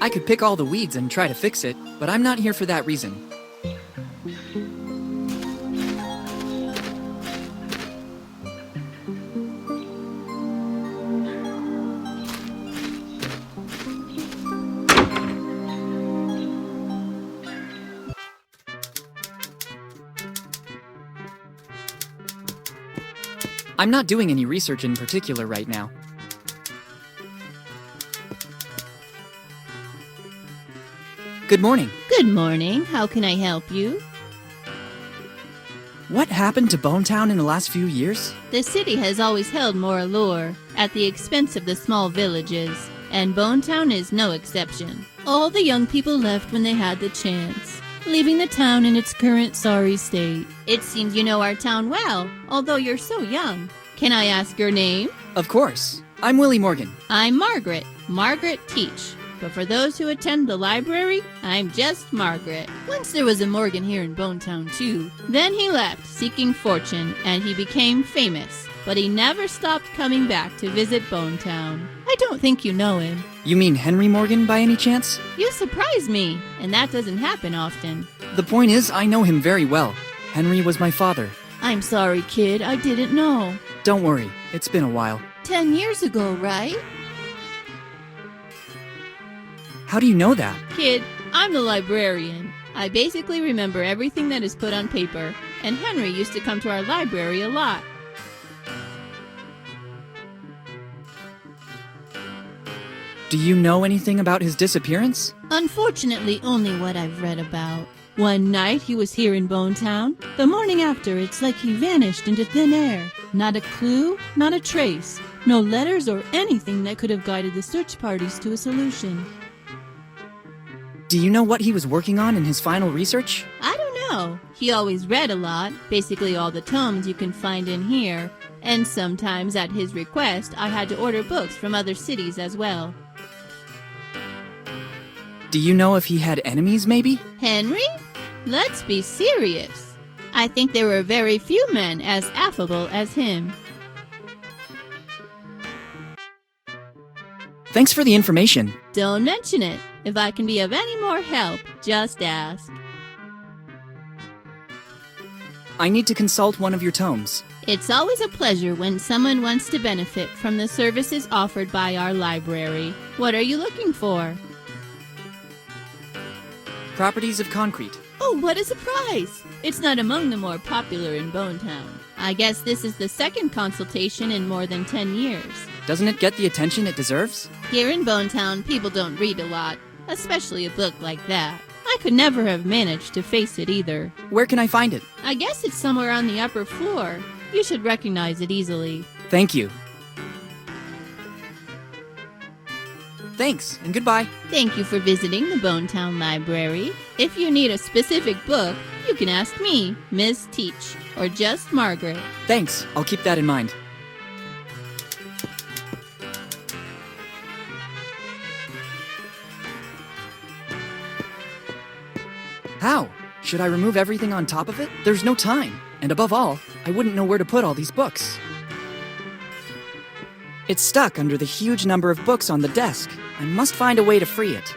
I could pick all the weeds and try to fix it, but I'm not here for that reason. I'm not doing any research in particular right now. Good morning. Good morning. How can I help you? What happened to Bonetown in the last few years? The city has always held more allure at the expense of the small villages, and Bonetown is no exception. All the young people left when they had the chance, leaving the town in its current sorry state. It seems you know our town well, although you're so young. Can I ask your name? Of course. I'm Willie Morgan. I'm Margaret. Margaret Teach. But for those who attend the library, I'm just Margaret. Once there was a Morgan here in Bonetown too. Then he left, seeking fortune, and he became famous. But he never stopped coming back to visit Bonetown. I don't think you know him. You mean Henry Morgan by any chance? You surprise me, and that doesn't happen often. The point is, I know him very well. Henry was my father. I'm sorry, kid, I didn't know. Don't worry, it's been a while. 10 years ago, right? How do you know that? Kid, I'm the librarian. I basically remember everything that is put on paper, and Henry used to come to our library a lot. Do you know anything about his disappearance? Unfortunately, only what I've read about. One night he was here in Bonetown. The morning after, it's like he vanished into thin air. Not a clue, not a trace. No letters or anything that could have guided the search parties to a solution. Do you know what he was working on in his final research? I don't know. He always read a lot, basically all the tomes you can find in here. And sometimes, at his request, I had to order books from other cities as well. Do you know if he had enemies, maybe? Henry? Let's be serious. I think there were very few men as affable as him. Thanks for the information. Don't mention it. If I can be of any more help, just ask. I need to consult one of your tomes. It's always a pleasure when someone wants to benefit from the services offered by our library. What are you looking for? Properties of concrete. Oh, what a surprise! It's not among the more popular in Bonetown. I guess this is the second consultation in more than 10 years. Doesn't it get the attention it deserves? Here in Bonetown, people don't read a lot, especially a book like that. I could never have managed to face it either. Where can I find it? I guess it's somewhere on the upper floor. You should recognize it easily. Thank you. Thanks, and goodbye. Thank you for visiting the Bonetown Library. If you need a specific book, you can ask me, Miss Teach, or just Margaret. Thanks, I'll keep that in mind. How? Should I remove everything on top of it? There's no time. And above all, I wouldn't know where to put all these books. It's stuck under the huge number of books on the desk. I must find a way to free it.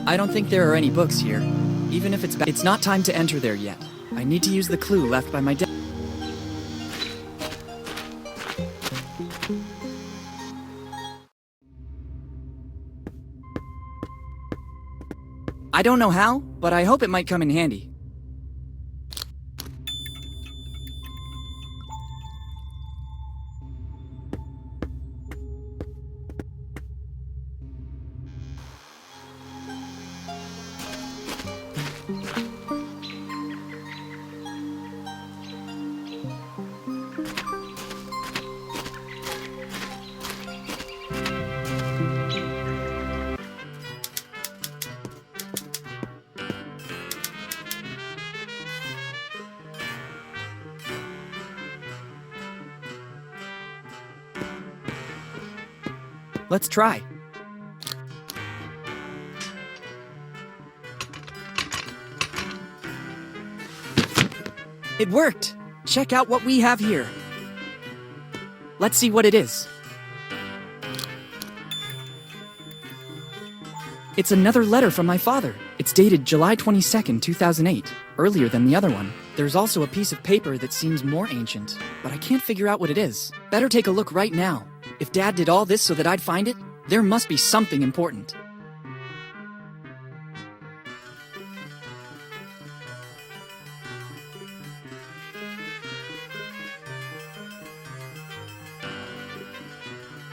I don't think there are any books here. Even if it's not time to enter there yet. I need to use the clue left by my desk. I don't know how, but I hope it might come in handy. Let's try. It worked! Check out what we have here. Let's see what it is. It's another letter from my father. It's dated July 22nd, 2008, earlier than the other one. There's also a piece of paper that seems more ancient, but I can't figure out what it is. Better take a look right now. If Dad did all this so that I'd find it, there must be something important.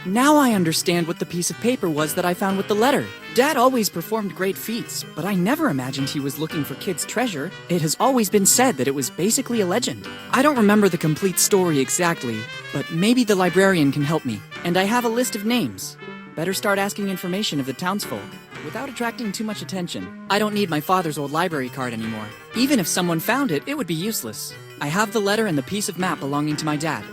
Now I understand what the piece of paper was that I found with the letter. Dad always performed great feats, but I never imagined he was looking for kids' treasure. It has always been said that it was basically a legend. I don't remember the complete story exactly, but maybe the librarian can help me. And I have a list of names. Better start asking information of the townsfolk, without attracting too much attention. I don't need my father's old library card anymore. Even if someone found it, it would be useless. I have the letter and the piece of map belonging to my dad.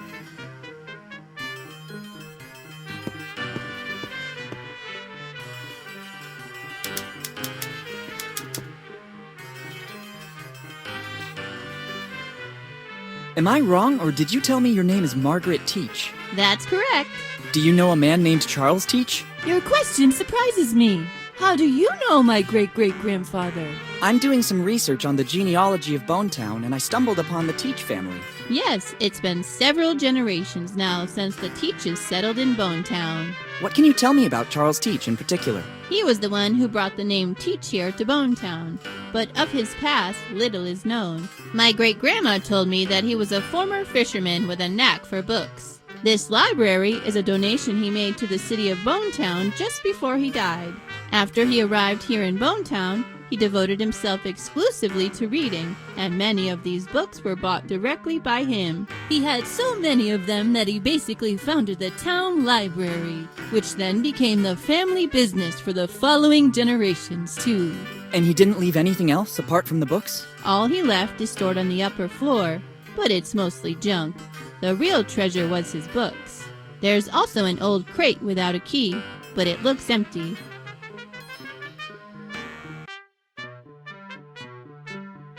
Am I wrong, or did you tell me your name is Margaret Teach? That's correct. Do you know a man named Charles Teach? Your question surprises me. How do you know my great-great-grandfather? I'm doing some research on the genealogy of Bonetown, and I stumbled upon the Teach family. Yes, it's been several generations now since the Teaches settled in Bonetown. What can you tell me about Charles Teach in particular? He was the one who brought the name Teach here to Bonetown, but of his past, little is known. My great-grandma told me that he was a former fisherman with a knack for books. This library is a donation he made to the city of Bonetown just before he died. After he arrived here in Bonetown, he devoted himself exclusively to reading, and many of these books were bought directly by him. He had so many of them that he basically founded the town library, which then became the family business for the following generations, too. And he didn't leave anything else apart from the books? All he left is stored on the upper floor, but it's mostly junk. The real treasure was his books. There's also an old crate without a key, but it looks empty.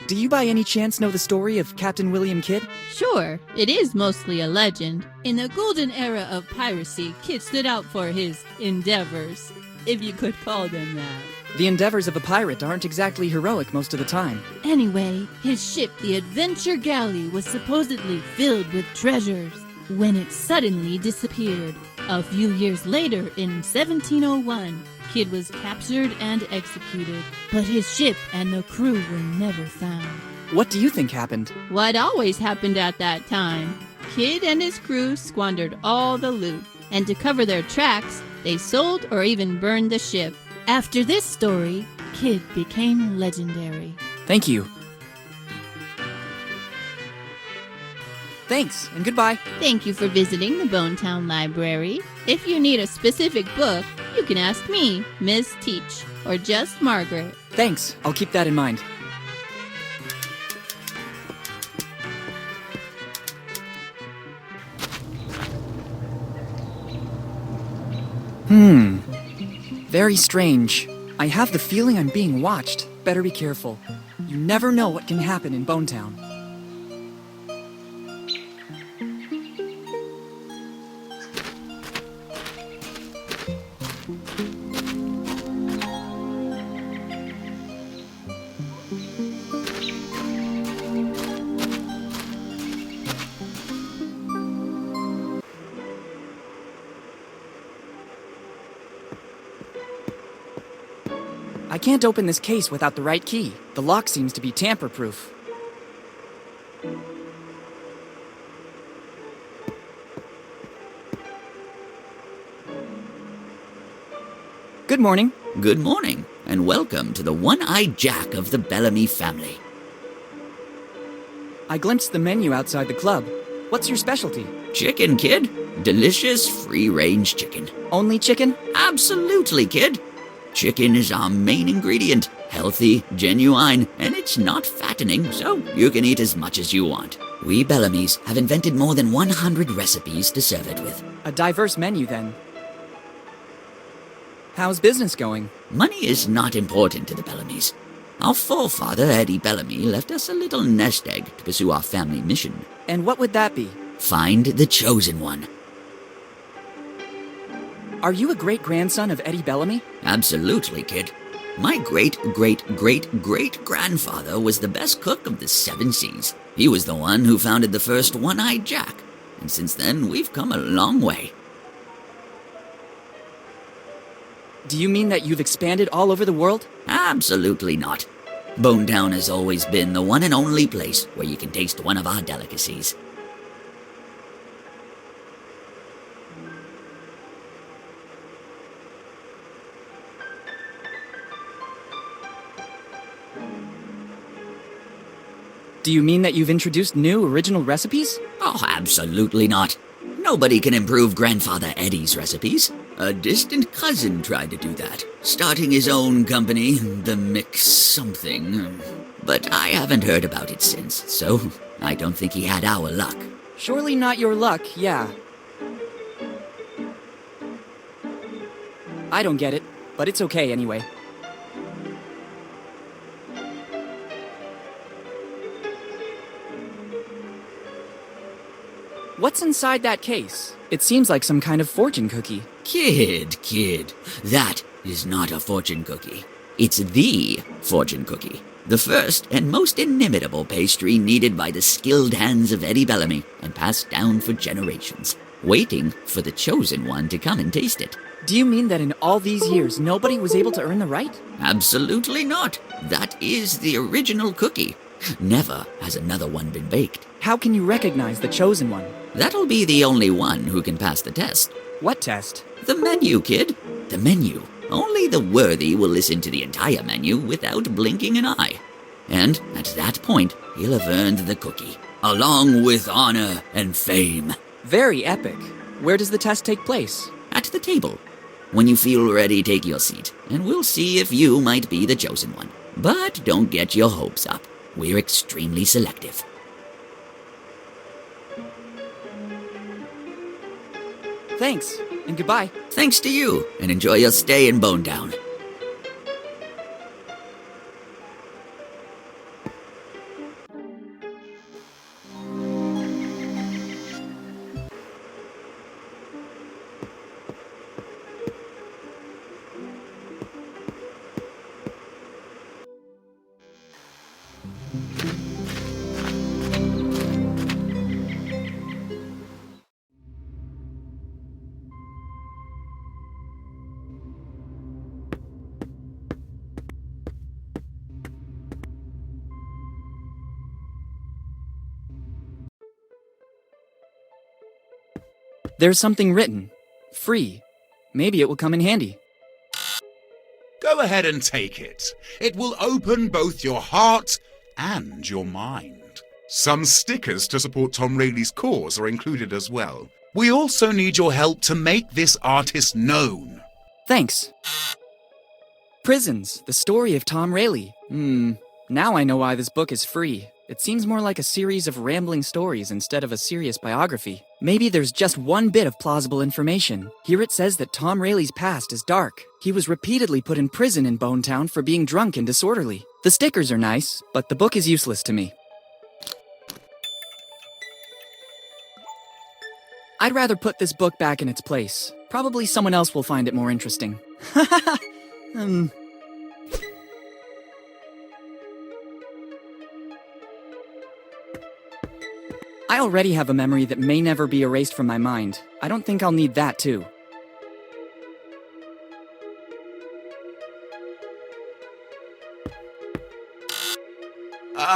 Do you by any chance know the story of Captain William Kidd? Sure, it is mostly a legend. In the golden era of piracy, Kidd stood out for his endeavors, if you could call them that. The endeavors of a pirate aren't exactly heroic most of the time. Anyway, his ship, the Adventure Galley, was supposedly filled with treasures when it suddenly disappeared. A few years later, in 1701, Kidd was captured and executed, but his ship and the crew were never found. What do you think happened? What always happened at that time? Kidd and his crew squandered all the loot, and to cover their tracks, they sold or even burned the ship. After this story, Kidd became legendary. Thank you. Thanks, and goodbye. Thank you for visiting the Bonetown Library. If you need a specific book, you can ask me, Miss Teach, or just Margaret. Thanks, I'll keep that in mind. Very strange. I have the feeling I'm being watched. Better be careful. You never know what can happen in Bonetown. I can't open this case without the right key. The lock seems to be tamper-proof. Good morning. Good morning, and welcome to the one-eyed Jack of the Bellamy family. I glimpsed the menu outside the club. What's your specialty? Chicken, kid. Delicious, free-range chicken. Only chicken? Absolutely, kid. Chicken is our main ingredient. Healthy, genuine, and it's not fattening, so you can eat as much as you want. We Bellamys have invented more than 100 recipes to serve it with. A diverse menu, then. How's business going? Money is not important to the Bellamys. Our forefather, Eddie Bellamy, left us a little nest egg to pursue our family mission. And what would that be? Find the chosen one. Are you a great-grandson of Eddie Bellamy? Absolutely, kid. My great-great-great-great-grandfather was the best cook of the 7 seas. He was the one who founded the first one-eyed Jack. And since then, we've come a long way. Do you mean that you've expanded all over the world? Absolutely not. Bonetown has always been the one and only place where you can taste one of our delicacies. Do you mean that you've introduced new original recipes? Oh, absolutely not. Nobody can improve Grandfather Eddie's recipes. A distant cousin tried to do that, starting his own company, the Mix something. But I haven't heard about it since, so I don't think he had our luck. Surely not your luck, yeah. I don't get it, but it's okay anyway. What's inside that case? It seems like some kind of fortune cookie. Kid, that is not a fortune cookie. It's the fortune cookie. The first and most inimitable pastry needed by the skilled hands of Eddie Bellamy and passed down for generations, waiting for the chosen one to come and taste it. Do you mean that in all these years, nobody was able to earn the right? Absolutely not. That is the original cookie. Never has another one been baked. How can you recognize the chosen one? That'll be the only one who can pass the test. What test? The menu, kid. The menu. Only the worthy will listen to the entire menu without blinking an eye. And at that point, he'll have earned the cookie, along with honor and fame. Very epic. Where does the test take place? At the table. When you feel ready, take your seat, and we'll see if you might be the chosen one. But don't get your hopes up. We're extremely selective. Thanks, and goodbye. Thanks to you, and enjoy your stay in Bonetown. There's something written. Free. Maybe it will come in handy. Go ahead and take it. It will open both your heart and your mind. Some stickers to support Tom Rayleigh's cause are included as well. We also need your help to make this artist known. Thanks. Prisons, the story of Tom Rayleigh. Now I know why this book is free. It seems more like a series of rambling stories instead of a serious biography. Maybe there's just one bit of plausible information. Here it says that Tom Rayleigh's past is dark. He was repeatedly put in prison in Bonetown for being drunk and disorderly. The stickers are nice, but the book is useless to me. I'd rather put this book back in its place. Probably someone else will find it more interesting. I already have a memory that may never be erased from my mind. I don't think I'll need that too.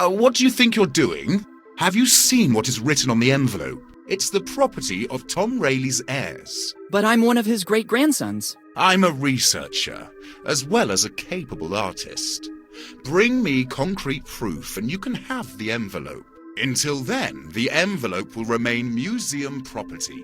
What do you think you're doing? Have you seen what is written on the envelope? It's the property of Tom Rayleigh's heirs. But I'm one of his great-grandsons. I'm a researcher, as well as a capable artist. Bring me concrete proof and you can have the envelope. Until then, the envelope will remain museum property.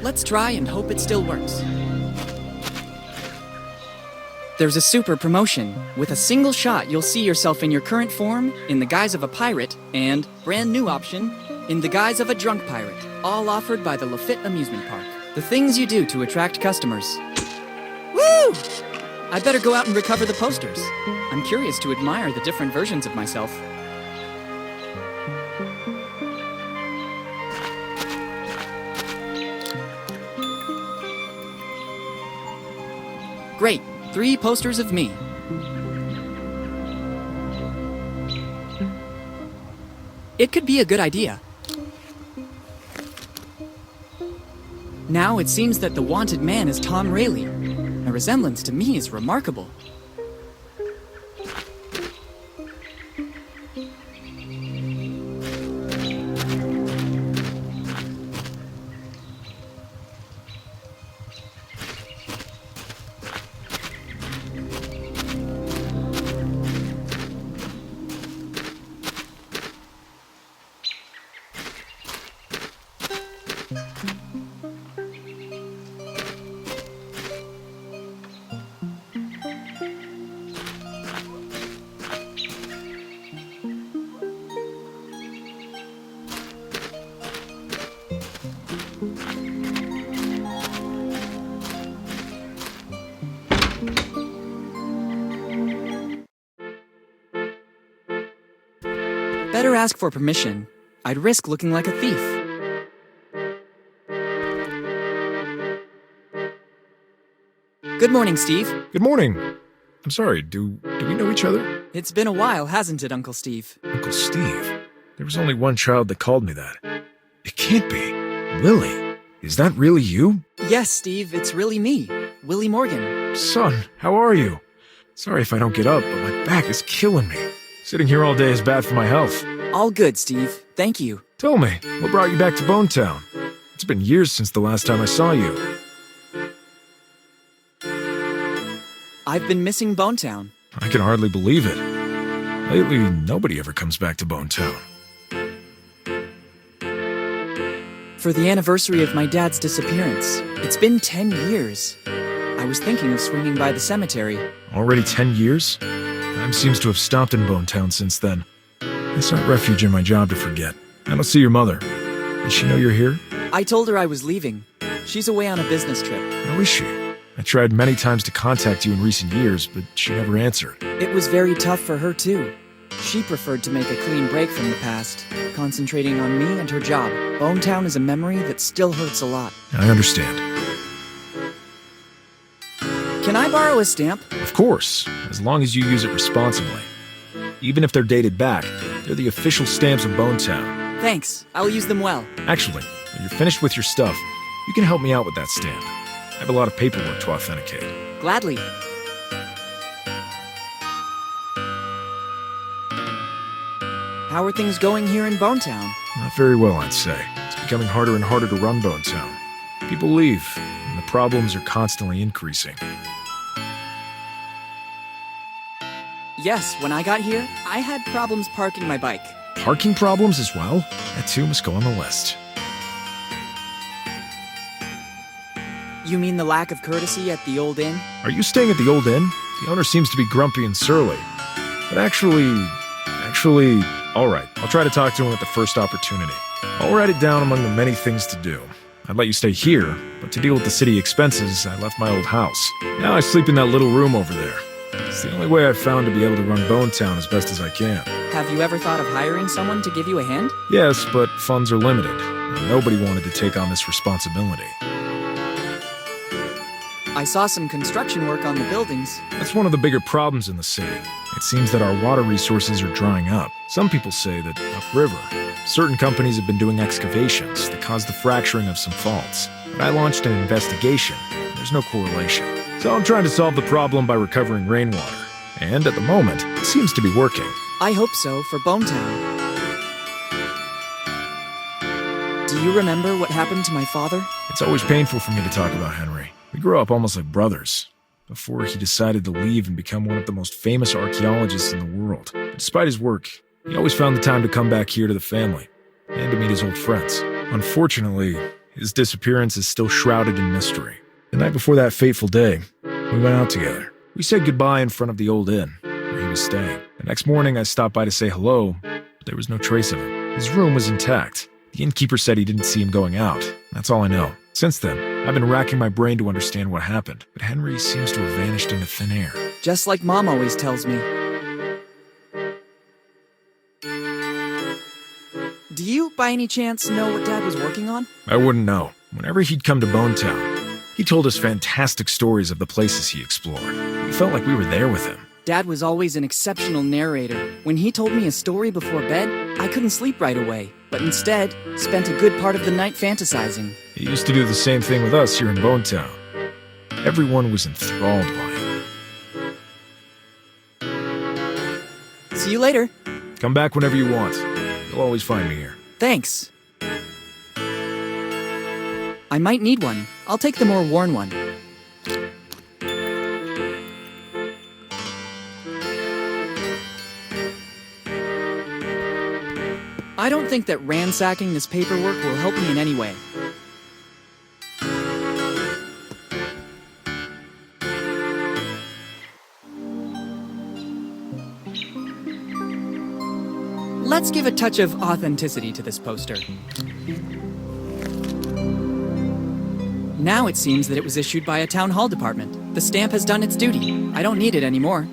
Let's try and hope it still works. There's a super promotion. With a single shot, you'll see yourself in your current form, in the guise of a pirate, and, brand new option, in the guise of a drunk pirate. All offered by the Lafitte Amusement Park. The things you do to attract customers. Woo! I better go out and recover the posters. I'm curious to admire the different versions of myself. Great. 3 posters of me. It could be a good idea. Now it seems that the wanted man is Tom Rayleigh. A resemblance to me is remarkable. Better ask for permission. I'd risk looking like a thief. Good morning, Steve. Good morning. I'm sorry, do we know each other? It's been a while, hasn't it, Uncle Steve? Uncle Steve? There was only one child that called me that. It can't be. Willi, is that really you? Yes, Steve, it's really me, Willi Morgan. Son, how are you? Sorry if I don't get up, but my back is killing me. Sitting here all day is bad for my health. All good, Steve. Thank you. Tell me, what brought you back to Bonetown? It's been years since the last time I saw you. I've been missing Bonetown. I can hardly believe it. Lately, nobody ever comes back to Bonetown. For the anniversary of my dad's disappearance, it's been 10 years. I was thinking of swinging by the cemetery. Already 10 years? Time seems to have stopped in Bonetown since then. I sought refuge in my job to forget. I don't see your mother. Does she know you're here? I told her I was leaving. She's away on a business trip. How is she? I tried many times to contact you in recent years, but she never answered. It was very tough for her, too. She preferred to make a clean break from the past, concentrating on me and her job. Bonetown is a memory that still hurts a lot. I understand. Can I borrow a stamp? Of course, as long as you use it responsibly. Even if they're dated back, they're the official stamps of Bonetown. Thanks. I'll use them well. Actually, when you're finished with your stuff, you can help me out with that stamp. I have a lot of paperwork to authenticate. Gladly. How are things going here in Bonetown? Not very well, I'd say. It's becoming harder and harder to run Bonetown. People leave, and the problems are constantly increasing. Yes, when I got here, I had problems parking my bike. Parking problems as well? That too must go on the list. You mean the lack of courtesy at the old inn? Are you staying at the old inn? The owner seems to be grumpy and surly. But actually, alright, I'll try to talk to him at the first opportunity. I'll write it down among the many things to do. I'd let you stay here, but to deal with the city expenses, I left my old house. Now I sleep in that little room over there. It's the only way I've found to be able to run Bonetown as best as I can. Have you ever thought of hiring someone to give you a hand? Yes, but funds are limited, and nobody wanted to take on this responsibility. I saw some construction work on the buildings. That's one of the bigger problems in the city. It seems that our water resources are drying up. Some people say that upriver, certain companies have been doing excavations that caused the fracturing of some faults. But I launched an investigation. There's no correlation. So I'm trying to solve the problem by recovering rainwater. And at the moment, it seems to be working. I hope so, for Bonetown. Do you remember what happened to my father? It's always painful for me to talk about Henry. We grew up almost like brothers, before he decided to leave and become one of the most famous archaeologists in the world. But despite his work, he always found the time to come back here to the family, and to meet his old friends. Unfortunately, His disappearance is still shrouded in mystery. The night before that fateful day, we went out together. We said goodbye in front of the old inn where he was staying. The next morning, I stopped by to say hello, but there was no trace of him. His room was intact. The innkeeper said he didn't see him going out. That's all I know. Since then, I've been racking my brain to understand what happened, but Henry seems to have vanished into thin air. Just like Mom always tells me. Do you, by any chance, know what Dad was working on? I wouldn't know. Whenever he'd come to Bonetown, he told us fantastic stories of the places he explored. We felt like we were there with him. Dad was always an exceptional narrator. When he told me a story before bed, I couldn't sleep right away, but instead spent a good part of the night fantasizing. He used to do the same thing with us here in Bonetown. Everyone was enthralled by him. See you later. Come back whenever you want. You'll always find me here. Thanks. I might need one. I'll take the more worn one. I don't think that ransacking this paperwork will help me in any way. Let's give a touch of authenticity to this poster. Now it seems that it was issued by a town hall department. The stamp has done its duty. I don't need it anymore.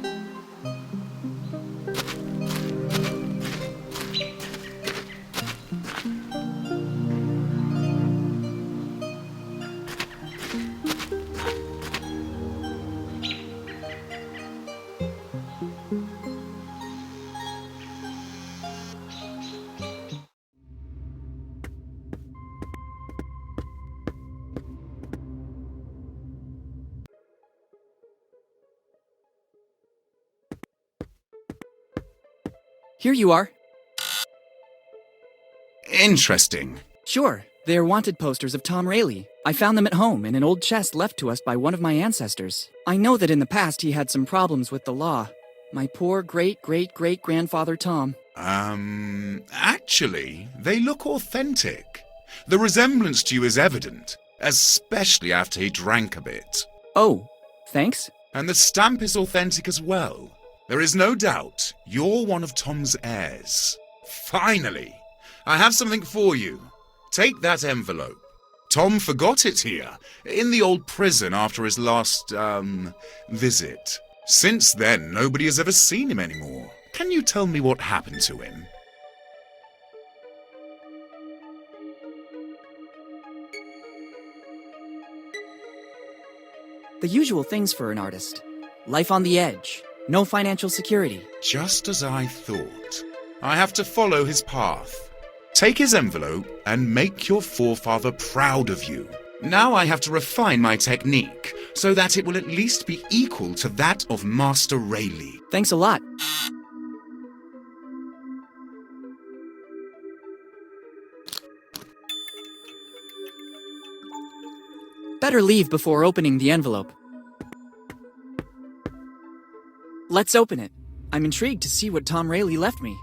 Here you are. Interesting. Sure, they're wanted posters of Tom Rayleigh. I found them at home in an old chest left to us by one of my ancestors. I know that in the past he had some problems with the law. My poor great-great-great-grandfather Tom. Actually, they look authentic. The resemblance to you is evident, especially after he drank a bit. Oh, thanks? And the stamp is authentic as well. There is no doubt you're one of Tom's heirs. Finally, I have something for you. Take that envelope. Tom forgot it here, in the old prison after his last, visit. Since then, nobody has ever seen him anymore. Can you tell me what happened to him? The usual things for an artist. Life on the edge. No financial security. Just as I thought. I have to follow his path. Take his envelope and make your forefather proud of you. Now I have to refine my technique so that it will at least be equal to that of Master Rayleigh. Thanks a lot. Better leave before opening the envelope. Let's open it. I'm intrigued to see what Tom Rayleigh left me.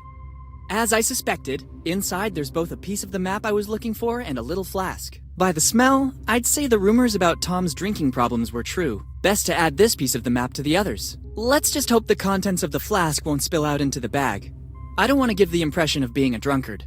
As I suspected, inside there's both a piece of the map I was looking for and a little flask. By the smell, I'd say the rumors about Tom's drinking problems were true. Best to add this piece of the map to the others. Let's just hope the contents of the flask won't spill out into the bag. I don't want to give the impression of being a drunkard.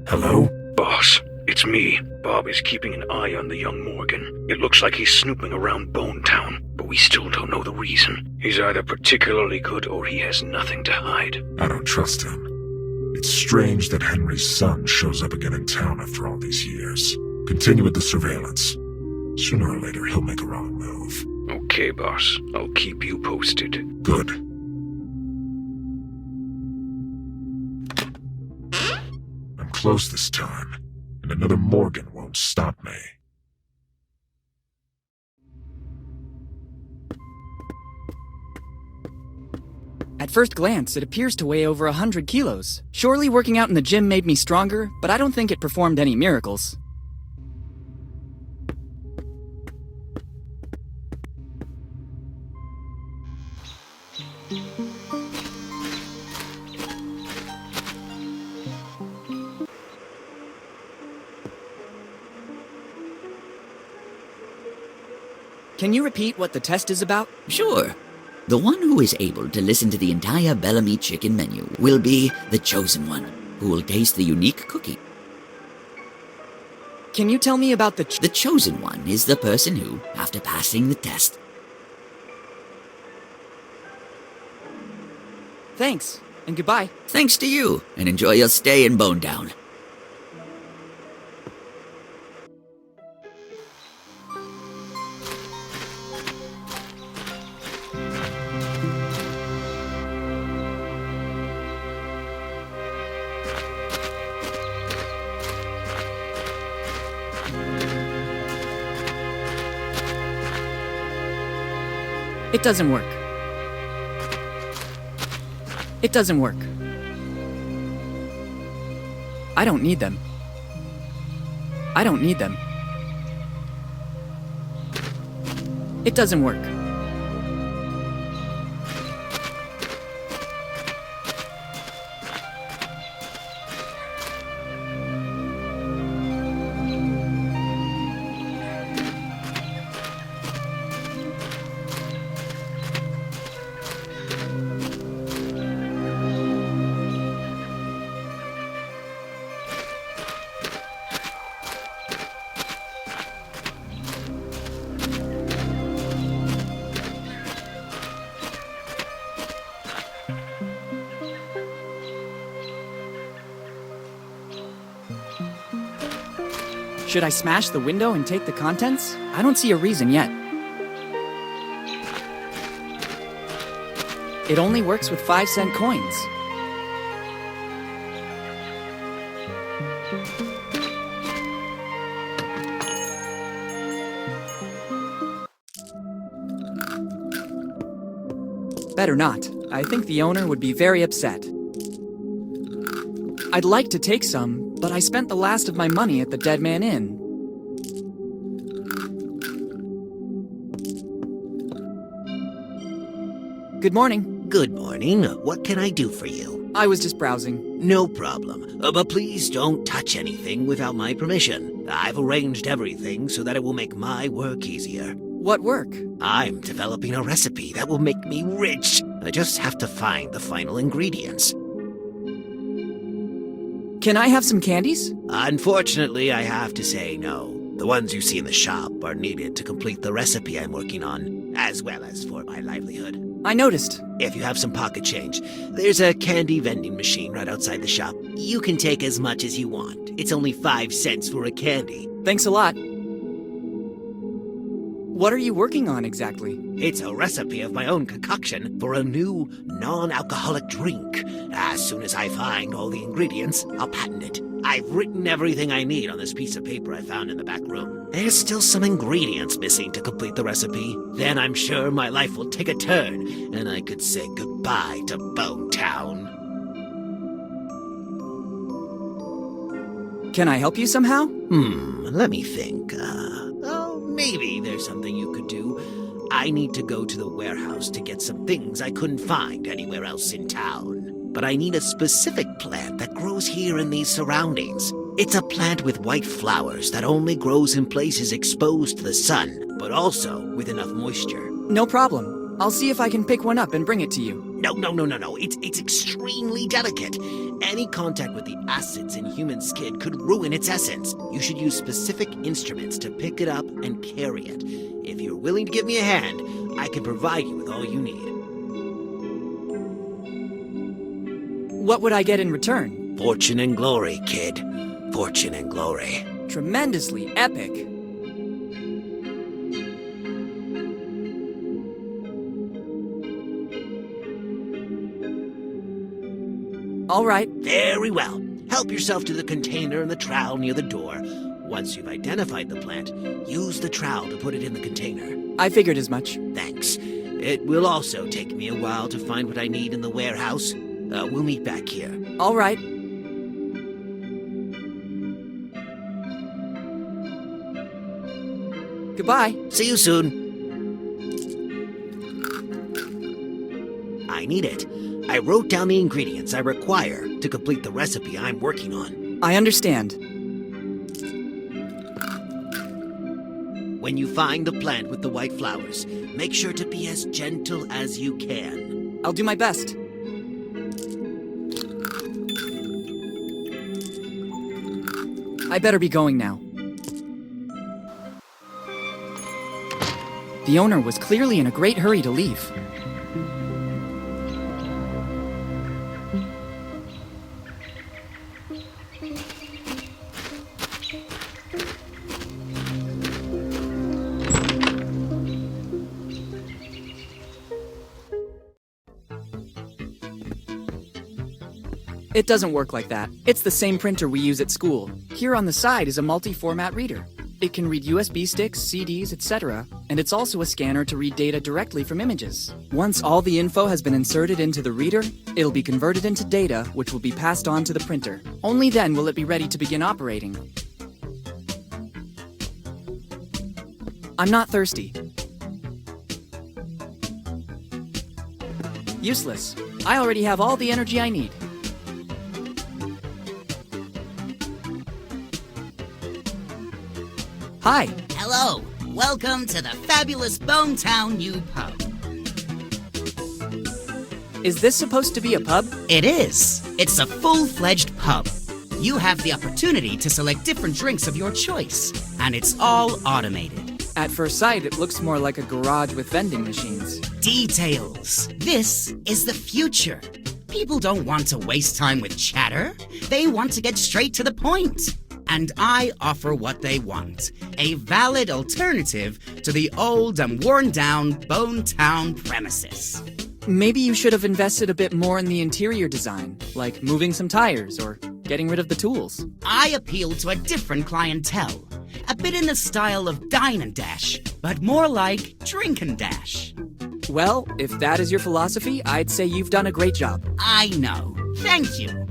Hello? Boss, it's me. Bob is keeping an eye on the young Morgan. It looks like he's snooping around Bonetown, but we still don't know the reason. He's either particularly good or he has nothing to hide. I don't trust him. It's strange that Henry's son shows up again in town after all these years. Continue with the surveillance. Sooner or later, he'll make a wrong move. Okay, boss. I'll keep you posted. Good. I'm close this time, and another Morgan won't stop me. At first glance, it appears to weigh over 100 kilos. Surely working out in the gym made me stronger, but I don't think it performed any miracles. Can you repeat what the test is about? Sure. The one who is able to listen to the entire Bellamy chicken menu will be the chosen one, who will taste the unique cookie. Can you tell me about the The chosen one is the person who, after passing the test... Thanks, and goodbye. Thanks to you, and enjoy your stay in Bone Town. It doesn't work. It doesn't work. I don't need them. I don't need them. It doesn't work. Should I smash the window and take the contents? I don't see a reason yet. It only works with 5-cent coins. Better not. I think the owner would be very upset. I'd like to take some, but I spent the last of my money at the Dead Man Inn. Good morning. Good morning. What can I do for you? I was just browsing. No problem. But please don't touch anything without my permission. I've arranged everything so that it will make my work easier. What work? I'm developing a recipe that will make me rich. I just have to find the final ingredients. Can I have some candies? Unfortunately, I have to say no. The ones you see in the shop are needed to complete the recipe I'm working on, as well as for my livelihood. I noticed. If you have some pocket change, there's a candy vending machine right outside the shop. You can take as much as you want. It's only 5 cents for a candy. Thanks a lot. What are you working on exactly? It's a recipe of my own concoction for a new non-alcoholic drink. As soon as I find all the ingredients, I'll patent it. I've written everything I need on this piece of paper I found in the back room. There's still some ingredients missing to complete the recipe. Then I'm sure my life will take a turn, and I could say goodbye to Bone Town. Can I help you somehow? Let me think. Maybe there's something you could do. I need to go to the warehouse to get some things I couldn't find anywhere else in town. But I need a specific plant that grows here in these surroundings. It's a plant with white flowers that only grows in places exposed to the sun, but also with enough moisture. No problem. I'll see if I can pick one up and bring it to you. No. It's extremely delicate. Any contact with the acids in human skin could ruin its essence. You should use specific instruments to pick it up and carry it. If you're willing to give me a hand, I can provide you with all you need. What would I get in return? Fortune and glory, kid. Fortune and glory. Tremendously epic. All right. Very well. Help yourself to the container and the trowel near the door. Once you've identified the plant, use the trowel to put it in the container. I figured as much. Thanks. It will also take me a while to find what I need in the warehouse. We'll meet back here. All right. Goodbye. See you soon. I I need it. I wrote down the ingredients I require to complete the recipe I'm working on. I understand. When you find the plant with the white flowers, make sure to be as gentle as you can. I'll do my best. I better be going now. The owner was clearly in a great hurry to leave. It doesn't work like that. It's the same printer we use at school. Here on the side is a multi-format reader. It can read USB sticks, CDs, etc., and it's also a scanner to read data directly from images. Once all the info has been inserted into the reader, it'll be converted into data, which will be passed on to the printer. Only then will it be ready to begin operating. I'm not thirsty. Useless. I already have all the energy I need. Hi. Hello. Welcome to the fabulous Bonetown New Pub. Is this supposed to be a pub? It is. It's a full-fledged pub. You have the opportunity to select different drinks of your choice, and it's all automated. At first sight, it looks more like a garage with vending machines. Details. This is the future. People don't want to waste time with chatter. They want to get straight to the point. And I offer what they want, a valid alternative to the old and worn-down Bonetown premises. Maybe you should have invested a bit more in the interior design, like moving some tires or getting rid of the tools. I appeal to a different clientele, a bit in the style of Dine and Dash, but more like Drink and Dash. Well, if that is your philosophy, I'd say you've done a great job. I know. Thank you.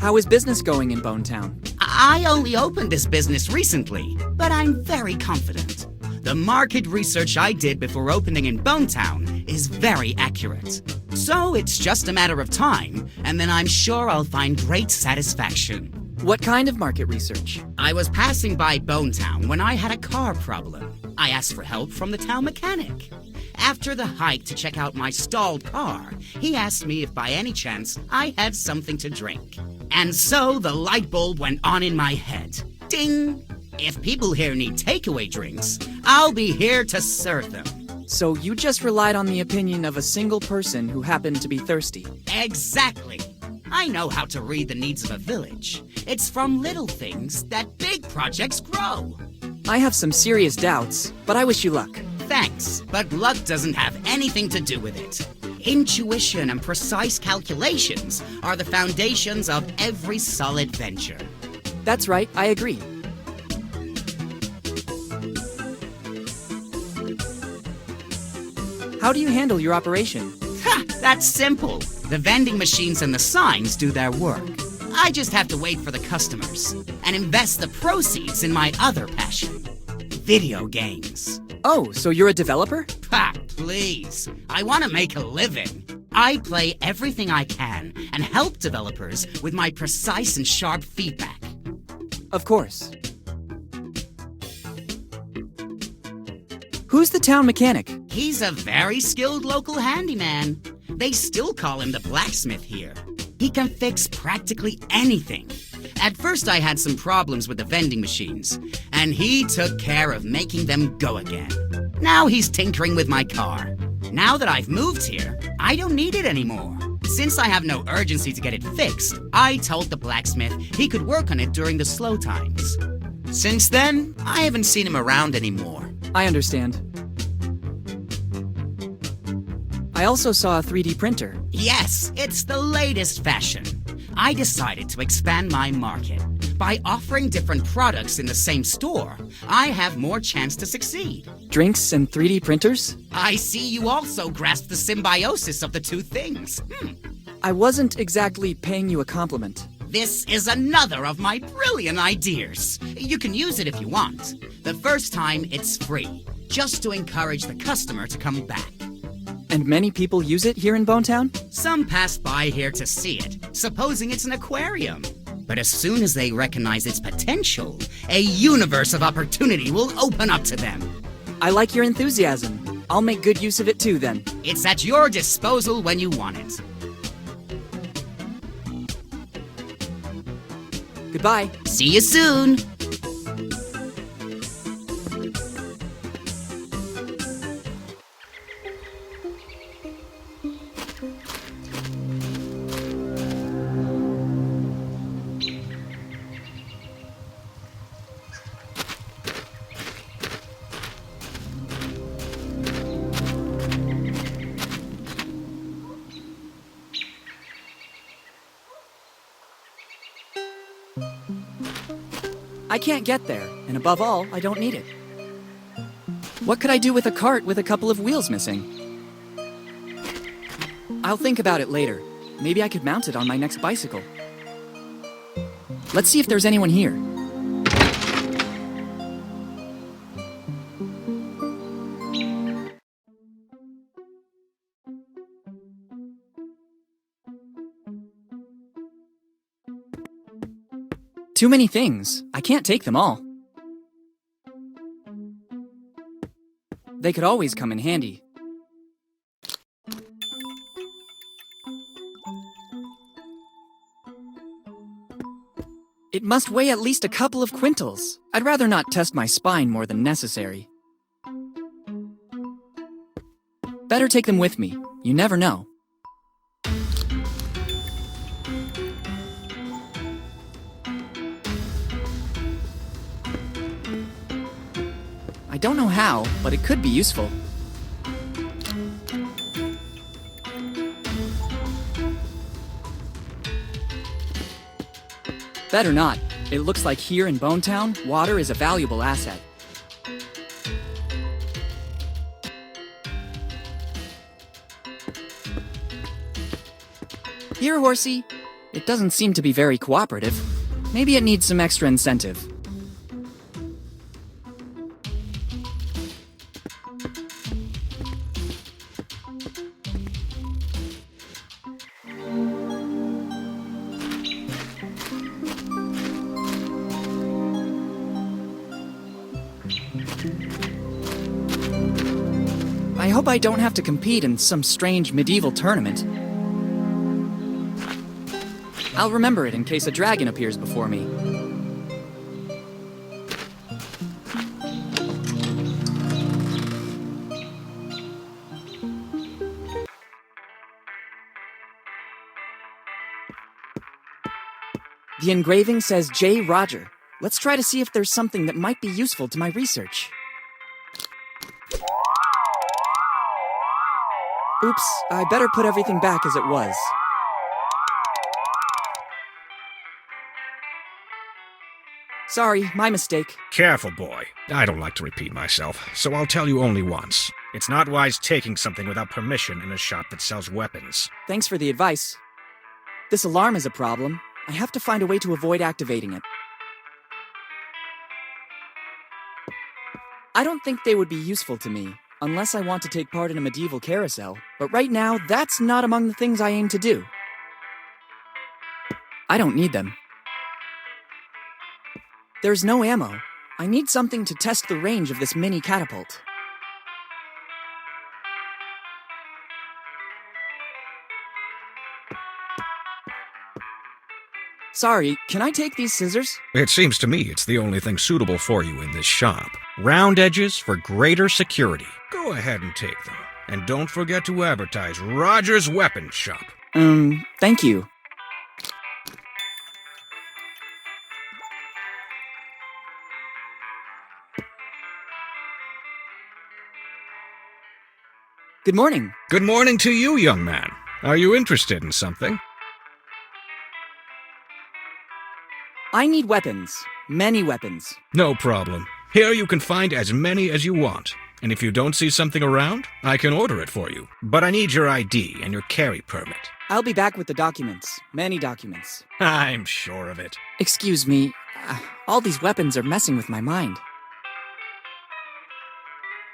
How is business going in Bonetown? I only opened this business recently, but I'm very confident. The market research I did before opening in Bonetown is very accurate. So it's just a matter of time, and then I'm sure I'll find great satisfaction. What kind of market research? I was passing by Bonetown when I had a car problem. I asked for help from the town mechanic. After the hike to check out my stalled car, he asked me if by any chance I had something to drink. And so the light bulb went on in my head. Ding! If people here need takeaway drinks, I'll be here to serve them. So you just relied on the opinion of a single person who happened to be thirsty. Exactly. I know how to read the needs of a village. It's from little things that big projects grow. I have some serious doubts, but I wish you luck. Thanks, but luck doesn't have anything to do with it. Intuition and precise calculations are the foundations of every solid venture. That's right, I agree. How do you handle your operation? Ha! That's simple. The vending machines and the signs do their work. I just have to wait for the customers and invest the proceeds in my other passion, video games. Oh, so you're a developer? Ha! Please. I want to make a living. I play everything I can and help developers with my precise and sharp feedback. Of course. Who's the town mechanic? He's a very skilled local handyman. They still call him the blacksmith here. He can fix practically anything. At first I had some problems with the vending machines, and he took care of making them go again. Now he's tinkering with my car. Now that I've moved here, I don't need it anymore. Since I have no urgency to get it fixed, I told the blacksmith he could work on it during the slow times. Since then, I haven't seen him around anymore. I understand. I also saw a 3D printer. Yes, it's the latest fashion. I decided to expand my market. By offering different products in the same store, I have more chance to succeed. Drinks and 3D printers? I see you also grasp the symbiosis of the two things. I wasn't exactly paying you a compliment. This is another of my brilliant ideas. You can use it if you want. The first time, it's free. just to encourage the customer to come back. And many people use it here in Bonetown? Some pass by here to see it, supposing it's an aquarium. But as soon as they recognize its potential, a universe of opportunity will open up to them. I like your enthusiasm. I'll make good use of it too, then. It's at your disposal when you want it. Goodbye. See you soon! I can't get there, and above all, I don't need it. What could I do with a cart with a couple of wheels missing? I'll think about it later. Maybe I could mount it on my next bicycle. Let's see if there's anyone here. Too many things. I can't take them all. They could always come in handy. It must weigh at least a couple of quintals. I'd rather not test my spine more than necessary. Better take them with me. You never know. I don't know how, but it could be useful. Better not. It looks like here in Bonetown, water is a valuable asset. Here, horsey. It doesn't seem to be very cooperative. Maybe it needs some extra incentive. I hope I don't have to compete in some strange medieval tournament. I'll remember it in case a dragon appears before me. The engraving says J. Roger. Let's try to see if there's something that might be useful to my research. Oops, I better put everything back as it was. Sorry, my mistake. Careful, boy. I don't like to repeat myself, so I'll tell you only once. It's not wise taking something without permission in a shop that sells weapons. Thanks for the advice. This alarm is a problem. I have to find a way to avoid activating it. I don't think they would be useful to me, unless I want to take part in a medieval carousel. But right now, that's not among the things I aim to do. I don't need them. There's no ammo. I need something to test the range of this mini catapult. Sorry, can I take these scissors? It seems to me it's the only thing suitable for you in this shop. Round edges for greater security. Go ahead and take them. And don't forget to advertise Roger's Weapon Shop. Thank you. Good morning. Good morning to you, young man. Are you interested in something? I need weapons. Many weapons. No problem. Here you can find as many as you want. And if you don't see something around, I can order it for you. But I need your ID and your carry permit. I'll be back with the documents. Many documents. I'm sure of it. Excuse me. All these weapons are messing with my mind.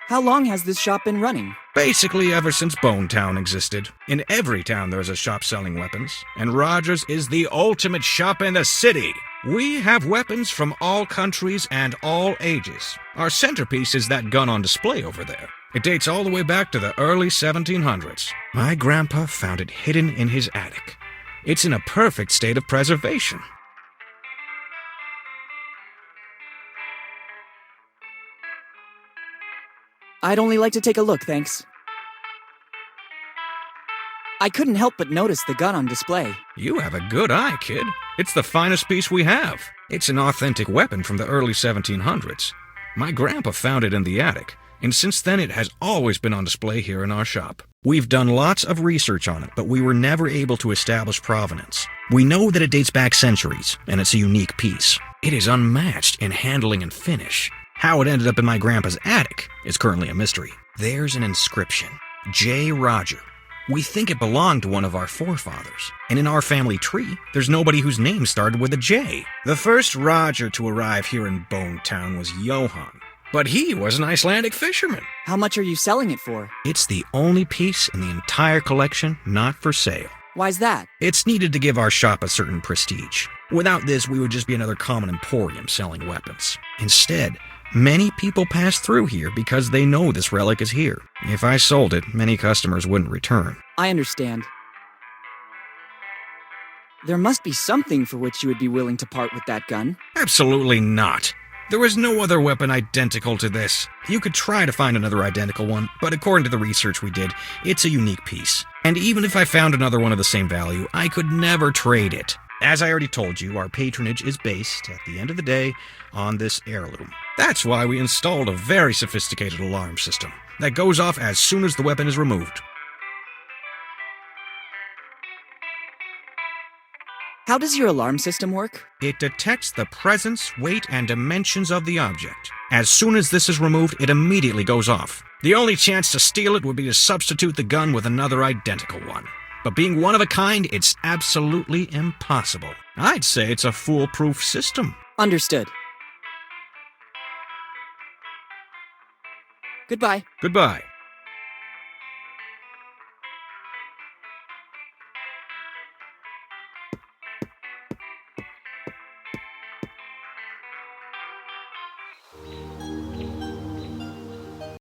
How long has this shop been running? Basically ever since Bone Town existed. In every town there's a shop selling weapons, and Rogers is the ultimate shop in the city. We have weapons from all countries and all ages. Our centerpiece is that gun on display over there. It dates all the way back to the early 1700s. My grandpa found it hidden in his attic. It's in a perfect state of preservation. I'd only like to take a look, thanks. I couldn't help but notice the gun on display. You have a good eye, kid. It's the finest piece we have. It's an authentic weapon from the early 1700s. My grandpa found it in the attic, and since then it has always been on display here in our shop. We've done lots of research on it, but we were never able to establish provenance. We know that it dates back centuries, and it's a unique piece. It is unmatched in handling and finish. How it ended up in my grandpa's attic is currently a mystery. There's an inscription, J. Roger. We think it belonged to one of our forefathers, and in our family tree, there's nobody whose name started with a J. The first Roger to arrive here in Bone Town was Johann, but he was an Icelandic fisherman. How much are you selling it for? It's the only piece in the entire collection not for sale. Why's that? It's needed to give our shop a certain prestige. Without this, we would just be another common emporium selling weapons. Instead, many people pass through here because they know this relic is here. If I sold it, many customers wouldn't return. I understand. There must be something for which you would be willing to part with that gun. Absolutely not. There is no other weapon identical to this. You could try to find another identical one, but according to the research we did, it's a unique piece. And even if I found another one of the same value, I could never trade it. As I already told you, our patronage is based, at the end of the day, on this heirloom. That's why we installed a very sophisticated alarm system that goes off as soon as the weapon is removed. How does your alarm system work? It detects the presence, weight, and dimensions of the object. As soon as this is removed, it immediately goes off. The only chance to steal it would be to substitute the gun with another identical one. But being one of a kind, it's absolutely impossible. I'd say it's a foolproof system. Understood. Goodbye. Goodbye.